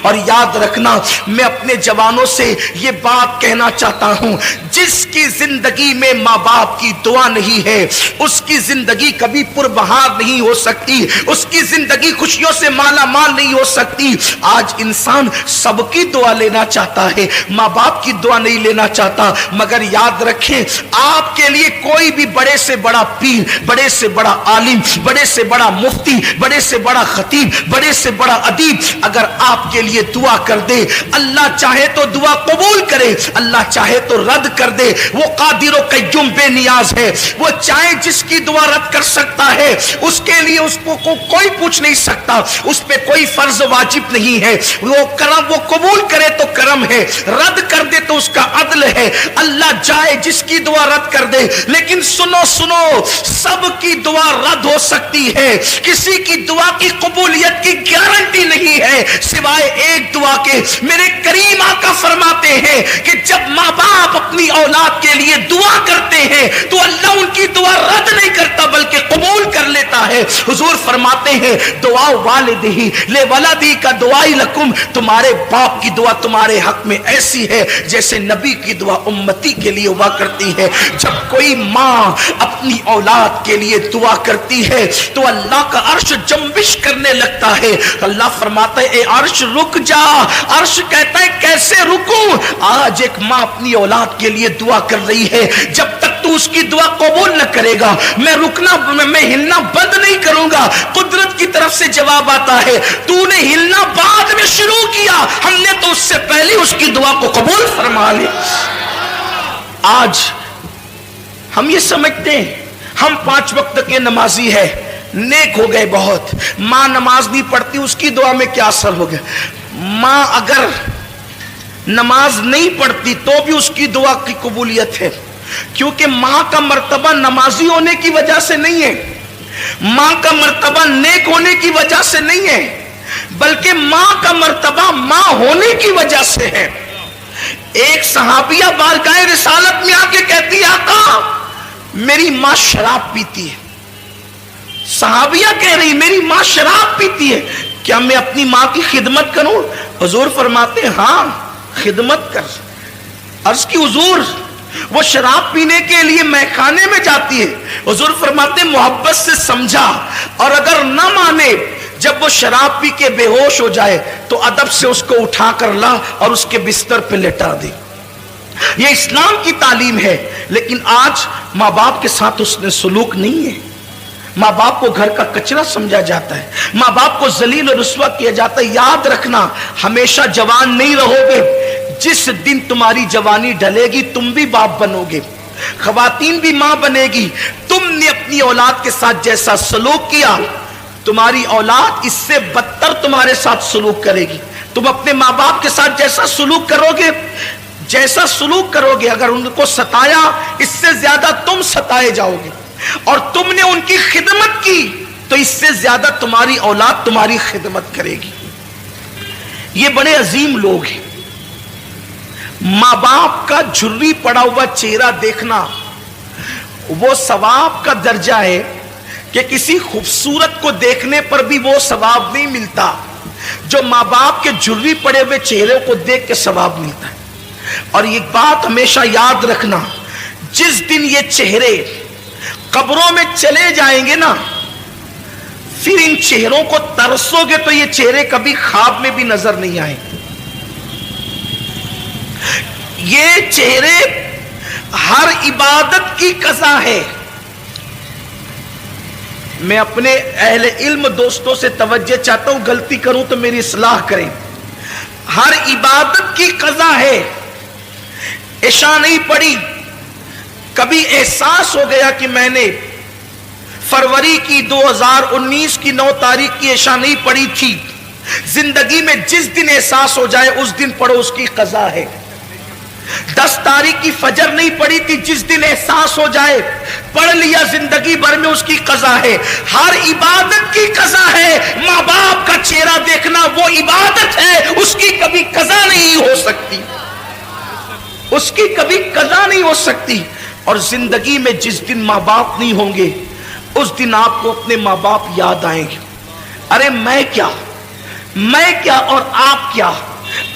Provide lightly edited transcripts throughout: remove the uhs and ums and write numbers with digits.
اور یاد رکھنا میں اپنے جوانوں سے یہ بات کہنا چاہتا ہوں، جس کی زندگی میں ماں باپ کی دعا نہیں ہے اس کی زندگی کبھی پربہار نہیں ہو سکتی، اس کی زندگی خوشیوں سے مالا مال نہیں ہو سکتی۔ آج انسان سب کی دعا لینا چاہتا ہے، ماں باپ کی دعا نہیں لینا چاہتا، مگر یاد رکھیں آپ کے لیے کوئی بھی بڑے سے بڑا پیر، بڑے سے بڑا عالم، بڑے سے بڑا مفتی، بڑے سے بڑا خطیب، بڑے سے بڑا ادیب اگر آپ کے لیے دعا کر دے، اللہ چاہے تو دعا قبول کرے، اللہ چاہے تو رد کر دے۔ وہ قادر و قیوم بے نیاز ہے، وہ چاہے جس کی دعا رد کر سکتا ہے، اس کے لیے اس کو کوئی پوچھ نہیں سکتا، اس پہ کوئی فرض واجب نہیں ہے۔ وہ کرم، وہ قبول کرے تو کرم ہے، رد کر دے تو اس کا عدل ہے۔ اللہ چاہے جس کی دعا رد کر دے، لیکن سنو سب کی دعا رد ہو سکتی ہے، کسی کی دعا کی قبولیت کی گارنٹی نہیں ہے سوائے ایک دعا کے۔ میرے کریم آقا فرماتے ہیں کہ جب ماں باپ اپنی اولاد کے لیے دعا کرتے ہیں تو اللہ ان کی دعا رد نہیں کرتا بلکہ قبول کر لیتا ہے۔ حضور فرماتے ہیں دعا والدہ لولدہ کا دعائی لکم، تمہارے باپ کی دعا تمہارے حق میں ایسی ہے جیسے نبی کی دعا امتی کے لیے ہوا کرتی ہے۔ جب کوئی ماں اپنی اولاد کے لیے دعا کرتی ہے تو اللہ کا عرش جنبش کرنے لگتا ہے۔ اللہ فرماتا ہے اے عرش رک جا، عرش کہتا ہے کیسے رکوں؟ آج ایک ماں اپنی اولاد کے لیے دعا کر رہی ہے، جب تک تو اس کی دعا قبول نہ کرے گا میں ہلنا بند نہیں کروں گا۔ قدرت کی طرف سے جواب آتا ہے تو نے ہلنا بعد میں شروع کیا، ہم نے تو اس سے پہلے اس کی دعا کو قبول فرما لی۔ آج ہم یہ سمجھتے ہیں ہم 5 وقت کے نمازی ہے، نیک ہو گئے بہت، ماں نماز نہیں پڑھتی اس کی دعا میں کیا اثر ہو گیا؟ ماں اگر نماز نہیں پڑھتی تو بھی اس کی دعا کی قبولیت ہے، کیونکہ ماں کا مرتبہ نمازی ہونے کی وجہ سے نہیں ہے، ماں کا مرتبہ نیک ہونے کی وجہ سے نہیں ہے، بلکہ ماں کا مرتبہ ماں ہونے کی وجہ سے ہے۔ ایک صحابیہ بارگاہ رسالت میں آ کے کہتی ہے آقا میری ماں شراب پیتی ہے۔ صحابیہ کہہ رہی میری ماں شراب پیتی ہے، کیا میں اپنی ماں کی خدمت کروں؟ حضور فرماتے ہیں ہاں خدمت کر۔ عرض کی حضور وہ شراب پینے کے لیے میخانے میں جاتی ہے، حضور فرماتے ہیں محبت سے سمجھا، اور اگر نہ مانے جب وہ شراب پی کے بے ہوش ہو جائے تو ادب سے اس کو اٹھا کر لا اور اس کے بستر پہ لٹا دے۔ یہ اسلام کی تعلیم ہے، لیکن آج ماں باپ کے ساتھ اس نے سلوک نہیں ہے۔ ماں باپ کو گھر کا کچرا سمجھا جاتا ہے، ماں باپ کو ذلیل و رسوا کیا جاتا ہے۔ یاد رکھنا ہمیشہ جوان نہیں رہو گے، جس دن تمہاری جوانی ڈھلے گی تم بھی باپ بنو گے، خواتین بھی ماں بنے گی۔ تم نے اپنی اولاد کے ساتھ جیسا سلوک کیا تمہاری اولاد اس سے بدتر تمہارے ساتھ سلوک کرے گی۔ تم اپنے ماں باپ کے ساتھ جیسا سلوک کرو گے اگر ان کو ستایا اس سے زیادہ تم ستائے جاؤ گے، اور تم نے ان کی خدمت کی تو اس سے زیادہ تمہاری اولاد تمہاری خدمت کرے گی۔ یہ بڑے عظیم لوگ ہیں۔ ماں باپ کا جھری پڑا ہوا چہرہ دیکھنا وہ ثواب کا درجہ ہے کہ کسی خوبصورت کو دیکھنے پر بھی وہ ثواب نہیں ملتا جو ماں باپ کے جھری پڑے ہوئے چہرے کو دیکھ کے ثواب ملتا ہے۔ اور یہ بات ہمیشہ یاد رکھنا، جس دن یہ چہرے قبروں میں چلے جائیں گے نا، پھر ان چہروں کو ترسو گے تو یہ چہرے کبھی خواب میں بھی نظر نہیں آئیں گے۔ یہ چہرے ہر عبادت کی قضا ہے۔ میں اپنے اہل علم دوستوں سے توجہ چاہتا ہوں، غلطی کروں تو میری اصلاح کریں۔ ہر عبادت کی قضا ہے۔ عشاء نہیں پڑھی، کبھی احساس ہو گیا کہ میں نے فروری کی 2019 کی 9 تاریخ کی عشاء نہیں پڑھی تھی، زندگی میں جس دن احساس ہو جائے اس دن پڑھو، اس کی قضا ہے۔ 10 تاریخ کی فجر نہیں پڑھی تھی، جس دن احساس ہو جائے پڑھ لیا، زندگی بھر میں اس کی قضا ہے۔ ہر عبادت کی قضا ہے۔ ماں باپ کا چہرہ دیکھنا وہ عبادت ہے، اس کی کبھی قضا نہیں ہو سکتی، اس کی کبھی قضا نہیں ہو سکتی۔ اور زندگی میں جس دن ماں باپ نہیں ہوں گے اس دن آپ کو اپنے ماں باپ یاد آئیں گے۔ ارے میں کیا، میں کیا اور آپ کیا،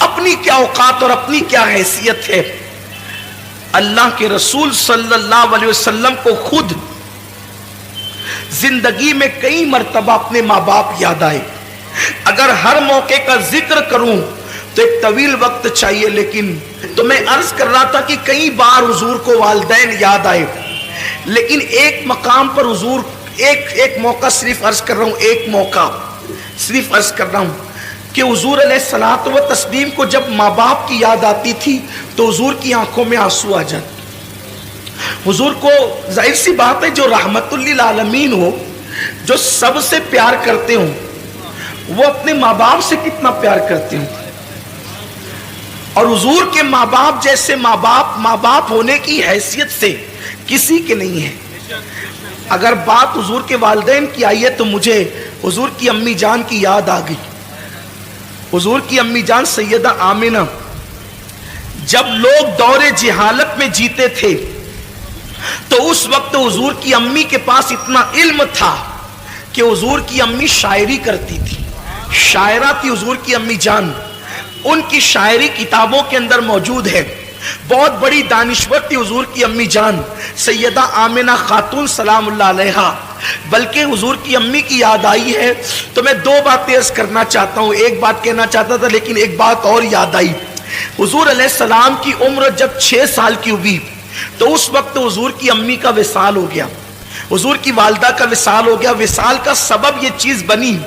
اپنی کیا اوقات اور اپنی کیا حیثیت ہے۔ اللہ کے رسول صلی اللہ علیہ وسلم کو خود زندگی میں کئی مرتبہ اپنے ماں باپ یاد آئے۔ اگر ہر موقع کا ذکر کروں تو ایک طویل وقت چاہیے، لیکن تو میں عرض کر رہا تھا کہ کئی بار حضور کو والدین یاد آئے، لیکن ایک مقام پر حضور ایک موقع صرف عرض کر رہا ہوں، ایک موقع صرف عرض کر رہا ہوں کہ حضور علیہ الصلوۃ والتسلیم کو جب ماں باپ کی یاد آتی تھی تو حضور کی آنکھوں میں آنسو آ جاتے۔ حضور کو ظاہر سی بات ہے، جو رحمت للعالمین ہو، جو سب سے پیار کرتے ہوں، وہ اپنے ماں باپ سے کتنا پیار کرتے ہوں، اور حضور کے ماں باپ جیسے ماں باپ ہونے کی حیثیت سے کسی کے نہیں ہے۔ اگر بات حضور کے والدین کی آئی ہے تو مجھے حضور کی امی جان کی یاد آ گئی۔ حضور کی امی جان سیدہ آمنہ جب لوگ دور جہالت میں جیتے تھے تو اس وقت حضور کی امی کے پاس اتنا علم تھا کہ حضور کی امی شاعری کرتی تھی، شاعرہ تھی حضور کی امی جان، ان کی شاعری کتابوں کے اندر موجود ہے۔ بہت بڑی دانشور تھی حضور کی امی جان سیدہ آمنہ خاتون سلام اللہ علیہا۔ بلکہ حضور کی امی کی یاد آئی ہے تو میں دو باتیں عرض کرنا چاہتا ہوں، ایک بات کہنا چاہتا تھا لیکن ایک بات اور یاد آئی۔ حضور علیہ السلام کی عمر جب 6 سال کی ہوئی تو اس وقت حضور کی امی کا وصال ہو گیا، حضور کی والدہ کا وصال ہو گیا۔ وصال کا سبب یہ چیز بنی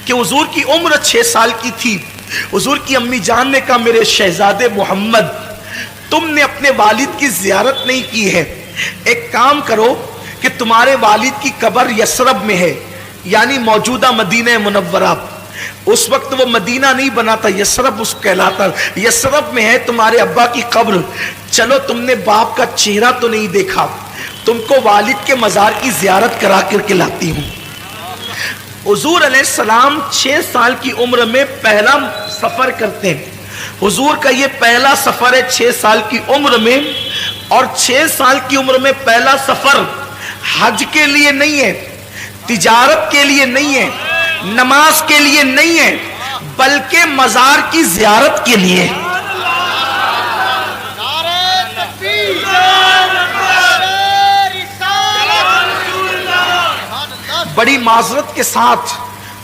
کہ حضور کی عمر 6 سال کی تھی۔ حضور کی امی جان نے کہا میرے شہزادے محمد، تم نے اپنے والد کی زیارت نہیں کی ہے، ایک کام کرو کہ تمہارے والد کی قبر یثرب میں ہے، یعنی موجودہ مدینہ منورہ، اس وقت وہ مدینہ نہیں بنا تھا، یثرب اس کہلاتا، یثرب میں ہے تمہارے ابا کی قبر، چلو تم نے باپ کا چہرہ تو نہیں دیکھا، تم کو والد کے مزار کی زیارت کرا کر کے لاتی ہوں۔ حضور علیہ السلام 6 سال کی عمر میں پہلا سفر کرتے ہیں۔ حضور کا یہ پہلا سفر ہے 6 سال کی عمر میں، اور 6 سال کی عمر میں پہلا سفر حج کے لیے نہیں ہے، تجارت کے لیے نہیں ہے، نماز کے لیے نہیں ہے، بلکہ مزار کی زیارت کے لیے۔ بڑی معذرت کے ساتھ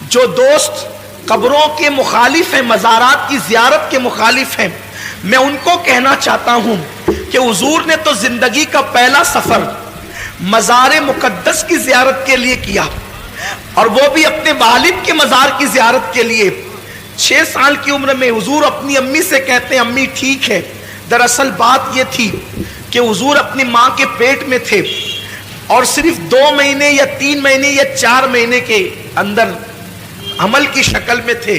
جو دوست قبروں کے مخالف ہیں، مزارات کی زیارت کے مخالف ہیں، میں ان کو کہنا چاہتا ہوں کہ حضور نے تو زندگی کا پہلا سفر مزار مقدس کی زیارت کے لیے کیا، اور وہ بھی اپنے والد کے مزار کی زیارت کے لیے۔ 6 سال کی عمر میں حضور اپنی امی سے کہتے ہیں امی ٹھیک ہے۔ دراصل بات یہ تھی کہ حضور اپنی ماں کے پیٹ میں تھے، اور صرف 2 مہینے یا 3 مہینے یا 4 مہینے کے اندر عمل کی شکل میں تھے۔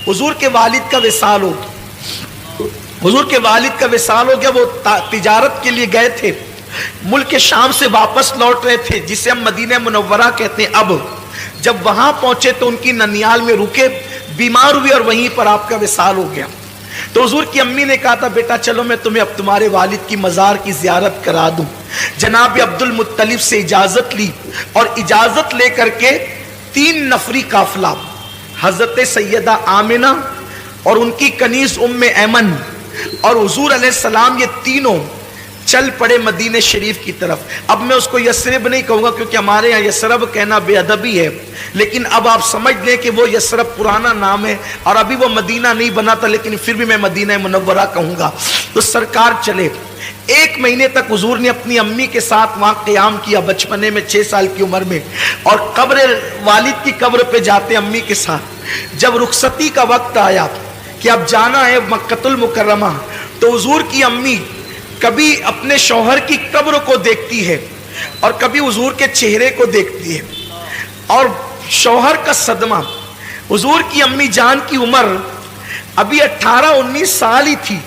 حضور کے والد کا وصال ہو گیا، حضور کے والد کا وصال ہو گیا۔ وہ تجارت کے لیے گئے تھے، ملک شام سے واپس لوٹ رہے تھے جسے ہم مدینہ منورہ کہتے ہیں۔ اب جب وہاں پہنچے تو ان کی ننیال میں رکے، بیمار ہوئے اور وہیں پر آپ کا وصال ہو گیا۔ تو حضور کی امی نے کہا تھا بیٹا چلو میں تمہیں اب تمہارے والد کی مزار کی زیارت کرا دوں۔ جناب عبد المطلب سے اجازت لی، اور اجازت لے کر کے 3 نفری قافلہ حضرت سیدہ آمنہ اور ان کی کنیز ام ایمن اور حضور علیہ السلام، یہ تینوں چل پڑے مدینہ شریف کی طرف۔ اب میں اس کو یثرب نہیں کہوں گا کیونکہ ہمارے یہاں یثرب کہنا بے ادبی ہے، لیکن اب آپ سمجھ لیں کہ وہ یثرب پرانا نام ہے اور ابھی وہ مدینہ نہیں بنا تھا، لیکن پھر بھی میں مدینہ منورہ کہوں گا۔ تو سرکار چلے، 1 مہینے تک حضور نے اپنی امی کے ساتھ وہاں قیام کیا بچپنے میں 6 سال کی عمر میں، اور قبر والد کی قبر پہ جاتے امی کے ساتھ۔ جب رخصتی کا وقت آیا کہ اب جانا ہے مکہ المکرمہ، تو حضور کی امی کبھی اپنے شوہر کی قبر کو دیکھتی ہے اور کبھی حضور کے چہرے کو دیکھتی ہے، اور شوہر کا صدمہ۔ حضور کی امی جان کی عمر ابھی 18-19 سال ہی تھی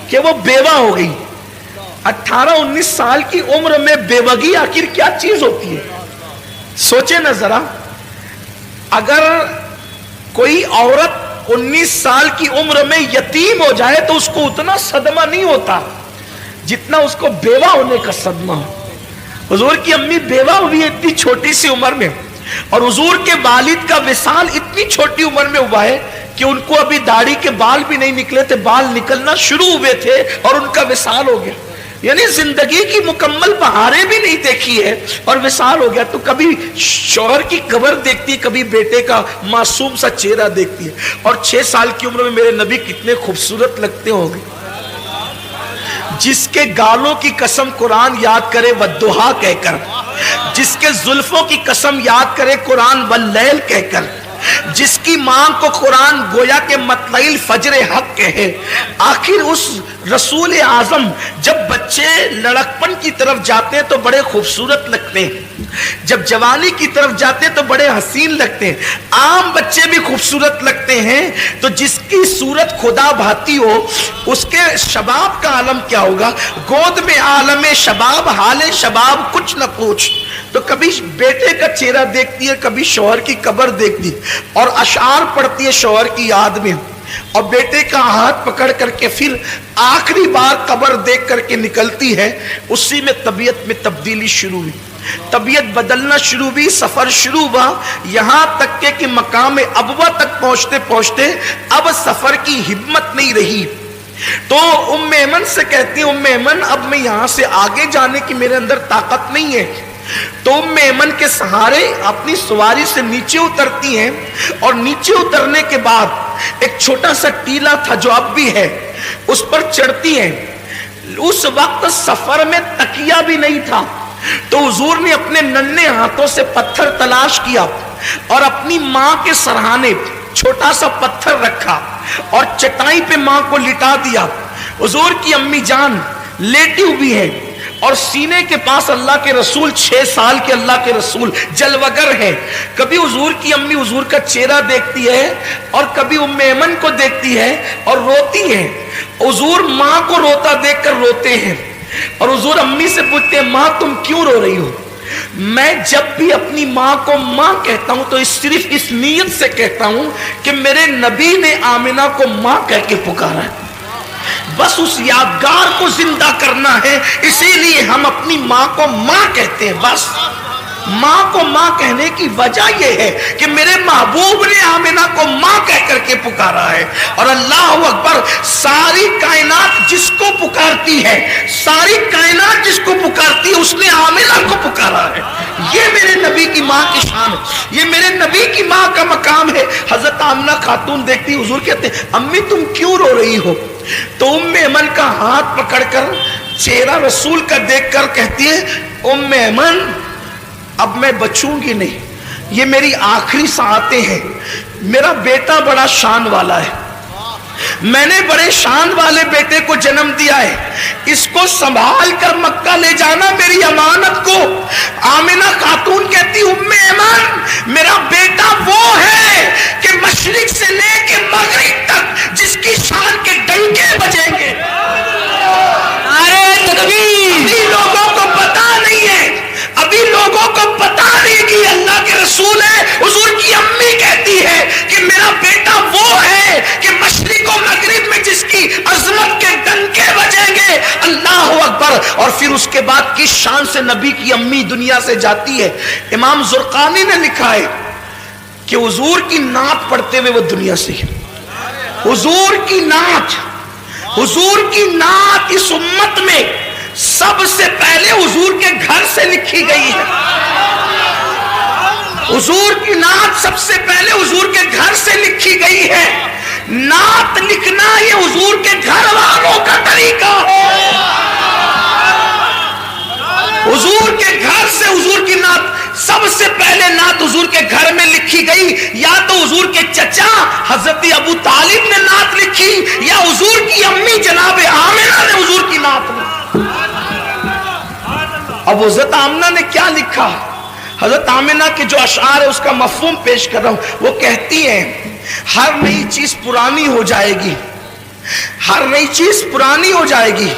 کہ وہ بیوہ ہو گئی۔ 18-19 سال کی عمر میں بیوگی آخر کیا چیز ہوتی ہے؟ سوچیں نا ذرا، اگر کوئی عورت 19 سال کی عمر میں یتیم ہو جائے تو اس کو اتنا صدمہ نہیں ہوتا جتنا اس کو بیوہ ہونے کا صدمہ ہو۔ حضور کی امی بیوہ ہوئی اتنی چھوٹی سی عمر میں، اور حضور کے والد کا وصال اتنی چھوٹی عمر میں ہوا ہے کہ ان کو ابھی داڑھی کے بال بھی نہیں نکلے تھے، بال نکلنا شروع ہوئے تھے اور ان کا وصال ہو گیا. یعنی زندگی کی مکمل بہاریں بھی نہیں دیکھی ہے اور وصال ہو گیا. تو کبھی شوہر کی قبر دیکھتی ہے، کبھی بیٹے کا معصوم سا چہرہ دیکھتی ہے. اور 6 سال کی عمر میں میرے نبی کتنے خوبصورت لگتے ہوں گے. جس کے گالوں کی قسم قرآن یاد کرے والضحیٰ کہہ کر، جس کے زلفوں کی قسم یاد کرے قرآن واللیل کہہ کر، جس کی ماں کو قرآن گویا کہ مطلع الفجر حق کہے. آخر اس رسول اعظم جب بچے لڑکپن کی طرف جاتے ہیں تو بڑے خوبصورت لگتے ہیں، جب جوانی کی طرف جاتے ہیں تو بڑے حسین لگتے ہیں. عام بچے بھی خوبصورت لگتے ہیں. تو جس کی صورت خدا بھاتی ہو اس کے شباب کا عالم کیا ہوگا. گود میں عالم شباب، حال شباب کچھ نہ پوچھ. تو کبھی بیٹے کا چہرہ دیکھتی ہے، کبھی شوہر کی قبر دیکھتی اور اشعار پڑھتی ہے شوہر کی یاد میں، اور بیٹے کا ہاتھ پکڑ کر کے پھر آخری بار قبر دیکھ کر کے نکلتی ہے. اسی میں طبیعت میں تبدیلی شروع ہوئی، طبیعت بدلنا شروع ہوئی، سفر شروع ہوا، یہاں تک کہ مقام ابوا تک پہنچتے پہنچتے اب سفر کی ہمت نہیں رہی. تو ام ایمن سے کہتی ہے، ام ایمن اب میں یہاں سے آگے جانے کی میرے اندر طاقت نہیں ہے. تو ام ایمن کے سہارے اپنی سواری سے نیچے اترتی ہیں اور نیچے اترنے کے بعد ایک چھوٹا سا ٹیلا تھا جو اب بھی ہے، اس پر چڑھتی ہیں. اس وقت سفر میں تکیہ بھی نہیں تھا، تو حضور نے اپنے ننھے ہاتھوں سے پتھر تلاش کیا اور اپنی ماں کے سرہانے چھوٹا سا پتھر رکھا اور چٹائی پہ ماں کو لٹا دیا. حضور کی امی جان لیٹی ہوئی ہے اور سینے کے پاس اللہ کے رسول، 6 سال کے اللہ کے رسول جلوگر ہیں. کبھی حضور کی امی حضور کا چہرہ دیکھتی ہے اور کبھی ام ایمن کو دیکھتی ہے اور روتی ہے. حضور ماں کو روتا دیکھ کر روتے ہیں اور حضور امی سے پوچھتے ہیں، ماں تم کیوں رو رہی ہو؟ میں جب بھی اپنی ماں کو ماں کہتا ہوں تو صرف اس نیت سے کہتا ہوں کہ میرے نبی نے آمنہ کو ماں کہہ کے پکارا ہے، بس اس یادگار کو زندہ کرنا ہے. اسی لیے ہم اپنی ماں کو ماں کہتے ہیں. بس ماں کو ماں کہنے کی وجہ یہ ہے کہ میرے محبوب نے آمنہ کو ماں کہہ کر کے پکارا ہے. اور اللہ اکبر، ساری کائنات جس کو پکارتی ہے، ساری کائنات جس کو پکارتی ہے، اس نے آمنہ کو پکارا ہے. یہ میرے نبی کی ماں کی شان ہے، یہ میرے نبی کی ماں کا مقام ہے. حضرت آمنہ خاتون دیکھتی، حضور کہتے ہیں، امی تم کیوں رو رہی ہو؟ تو ام ایمن کا ہاتھ پکڑ کر چہرہ رسول کا دیکھ کر کہتی ہے، ام ایمن اب میں بچوں گی نہیں، یہ میری آخری ساعتیں ہیں. میرا بیٹا بڑا شان والا ہے، میں نے بڑے شان والے بیٹے کو جنم دیا ہے، اس کو سنبھال کر مکہ لے جانا میری امانت کو. آمنہ خاتون کہتی، ام ایمن میرا بیٹا وہ ہے کہ مشرق سے لے کے مغرب تک جس کی شان کے ڈنکے بجیں گے. نعرہ تکبیر. ابھی لوگوں کو پتا نہیں ہے، ابھی لوگوں کو پتا نہیں کہ اللہ کے رسول ہے. حضور کی امی کہتی ہے کہ میرا بیٹا وہ ہے کہ مشرق و مغرب میں جس کی عظمت کے ڈنکے بجیں گے. اللہ اکبر. اور پھر اس کے بعد کس شان سے نبی کی امی دنیا سے جاتی ہے. امام زرقانی نے لکھا ہے کہ حضور کی نعت پڑھتے ہوئے وہ دنیا سے، حضور کی نعت، حضور کی نعت اس امت میں سب سے پہلے حضور کے گھر سے لکھی گئی ہے. حضور کی نعت سب سے پہلے حضور کے گھر سے لکھی گئی ہے. نعت لکھنا یہ حضور کے گھر والوں کا طریقہ ہے. حضور کے گھر سے حضور کی نعت سب سے پہلے نعت حضور کے گھر میں لکھی گئی. یا تو حضور کے چچا حضرت ابو طالب نے نعت لکھی، یا حضور کی امی جناب آمنہ نے حضور کی نعت لکھی. اب حضرت آمنہ نے کیا لکھا؟ حضرت آمنہ کے جو اشعار ہے اس کا مفہوم پیش کر رہا ہوں. وہ کہتی ہیں، ہر نئی چیز پرانی ہو جائے گی، ہر نئی چیز پرانی ہو جائے گی،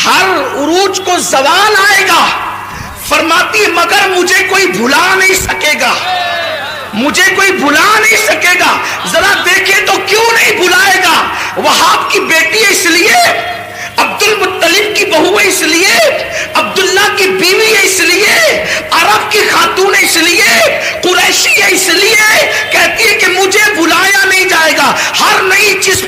ہر عروج کو زوال آئے گا. فرماتی ہے مگر مجھے کوئی بھلا نہیں سکے گا، مجھے کوئی بھلا نہیں سکے گا. ذرا دیکھیں تو کیوں نہیں بھلائے گا؟ وہاب کی بیٹی ہے اس لیے، عبد المطلب کی بہو ہے اس لیے، عبداللہ کی بیوی ہے اس لیے، عرب کی خاتون ہے اس لیے، قریشی ہے اس لیے کہتی ہے کہ مجھے بلایا نہیں جائے گا. ہر نئی چیز